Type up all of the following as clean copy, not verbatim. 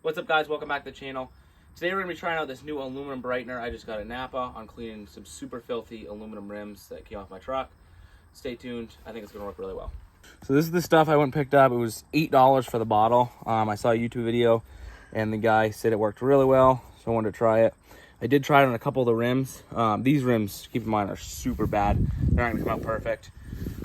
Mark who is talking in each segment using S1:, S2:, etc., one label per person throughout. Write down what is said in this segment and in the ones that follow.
S1: What's up, guys? Welcome back to the channel. Today we're going to be trying out this new aluminum brightener. I just got a Napa on cleaning some super filthy aluminum rims that came off my truck. Stay tuned. I think it's going to work really well. So this is the stuff I went and picked up. It was $8 for the bottle. I saw a YouTube video and the guy said it worked really well, so I wanted to try it. I did try it on a couple of the rims. These rims, keep in mind, are super bad. They're not going to come out perfect.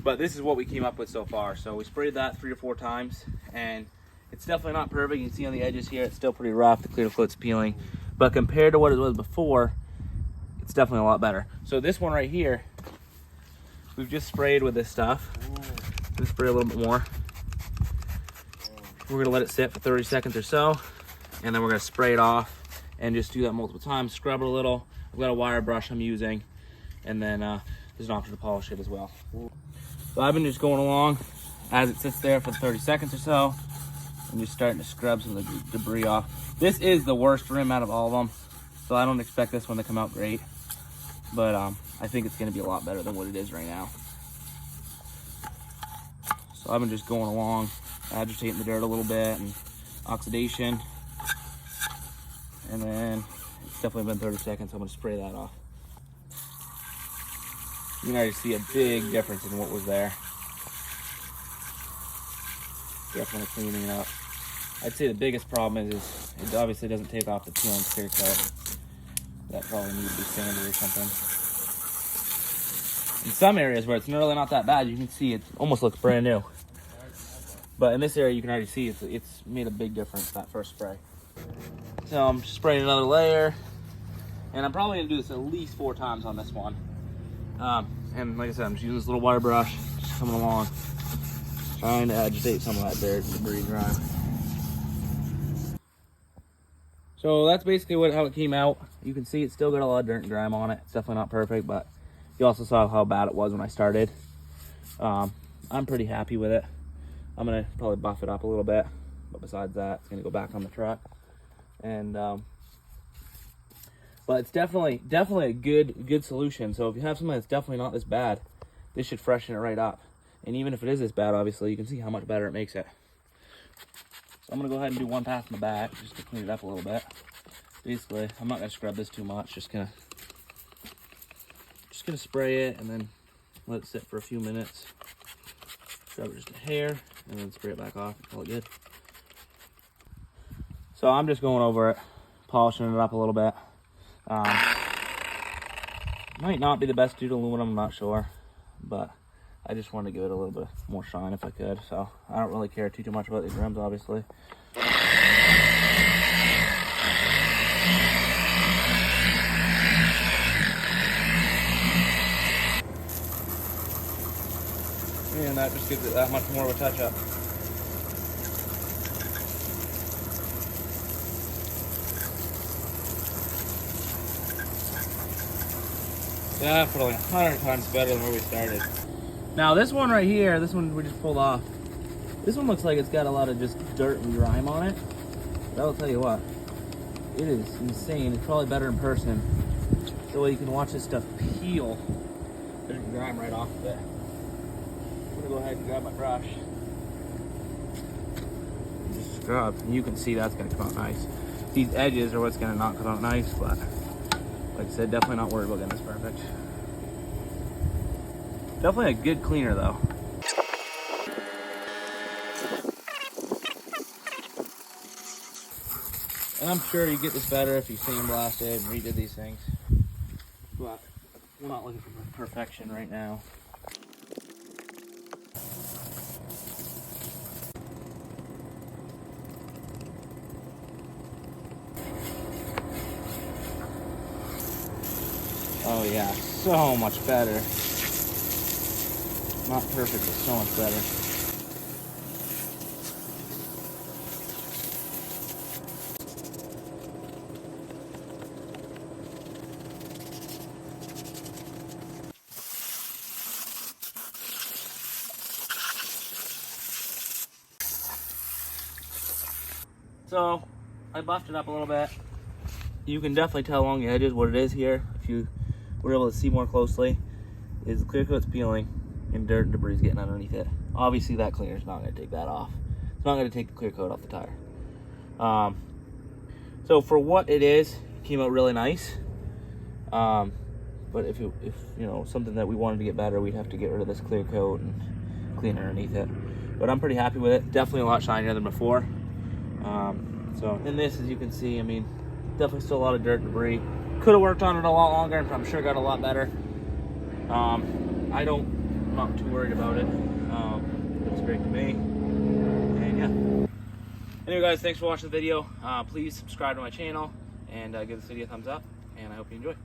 S1: But this is what we came up with so far. So we sprayed that 3 or 4 times, and it's definitely not perfect. You can see on the edges here, it's still pretty rough. The clear coat's peeling. But compared to what it was before, it's definitely a lot better. So this one right here, we've just sprayed with this stuff. Let's spray a little bit more. We're gonna let it sit for 30 seconds or so, and then we're gonna spray it off and just do that multiple times, scrub it a little. I've got a wire brush I'm using, and then there's an option to polish it as well. So I've been just going along as it sits there for 30 seconds or so, and just starting to scrub some of the debris off. This is the worst rim out of all of them, so I don't expect this one to come out great, but I think it's gonna be a lot better than what it is right now. So I've been just going along, agitating the dirt a little bit and oxidation, and then it's definitely been 30 seconds, so I'm gonna spray that off. You can already see a big difference in what was there. Definitely cleaning it up. I'd say the biggest problem is it obviously doesn't take off the peeling clear coat. That probably needs to be sanded or something. In some areas where it's really not that bad, you can see it almost looks brand new. But in this area, you can already see it's made a big difference, that first spray. So I'm spraying another layer, and I'm probably gonna do this at least 4 times on this one. And like I said, I'm just using this little wire brush, just coming along, trying to agitate some of that dirt and debris dry. So that's basically how it came out. You can see it's still got a lot of dirt and grime on it. It's definitely not perfect, but you also saw how bad it was when I started. I'm pretty happy with it. I'm gonna probably buff it up a little bit, but besides that, it's gonna go back on the truck. And but it's definitely a good solution. So if you have something that's definitely not this bad, this should freshen it right up. And even if it is this bad, obviously, you can see how much better it makes it. So I'm gonna go ahead and do one pass in the back just to clean it up a little bit. Basically, I'm not gonna scrub this too much. Just gonna spray it and then let it sit for a few minutes. Scrub it just a hair and then spray it back off and call it good. So I'm just going over it, polishing it up a little bit. Might not be the best due to aluminum, I'm not sure, but I just wanted to give it a little bit more shine if I could. So I don't really care too much about these rims, obviously. And that just gives it that much more of a touch-up. That put like 100 times better than where we started. Now this one right here, this one we just pulled off. This one looks like it's got a lot of just dirt and grime on it. But I'll tell you what, it is insane. It's probably better in person. The way you can watch this stuff peel dirt and grime right off of it. I'm gonna go ahead and grab my brush. And just scrub. And you can see that's gonna come out nice. These edges are what's gonna not come out nice, but like I said, definitely not worried about getting this perfect. Definitely a good cleaner though. And I'm sure you get this better if you sandblasted and redid these things. But we're not looking for perfection right now. Oh yeah, so much better. Not perfect, but so much better. So I buffed it up a little bit. You can definitely tell along the edges what it is here. If you were able to see more closely, is the clear coat's peeling and dirt and debris is getting underneath it. Obviously that cleaner is not going to take that off. It's not going to take the clear coat off the tire. So for what it is, it came out really nice. But if you know, something that we wanted to get better, we'd have to get rid of this clear coat and clean underneath it. But I'm pretty happy with it. Definitely a lot shinier than before. So in this, as you can see, I mean, definitely still a lot of dirt debris. Could have worked on it a lot longer, and I'm sure got a lot better. I'm not too worried about it. Looks great to me. And yeah. Anyway, guys, thanks for watching the video. Please subscribe to my channel and give this video a thumbs up. And I hope you enjoy.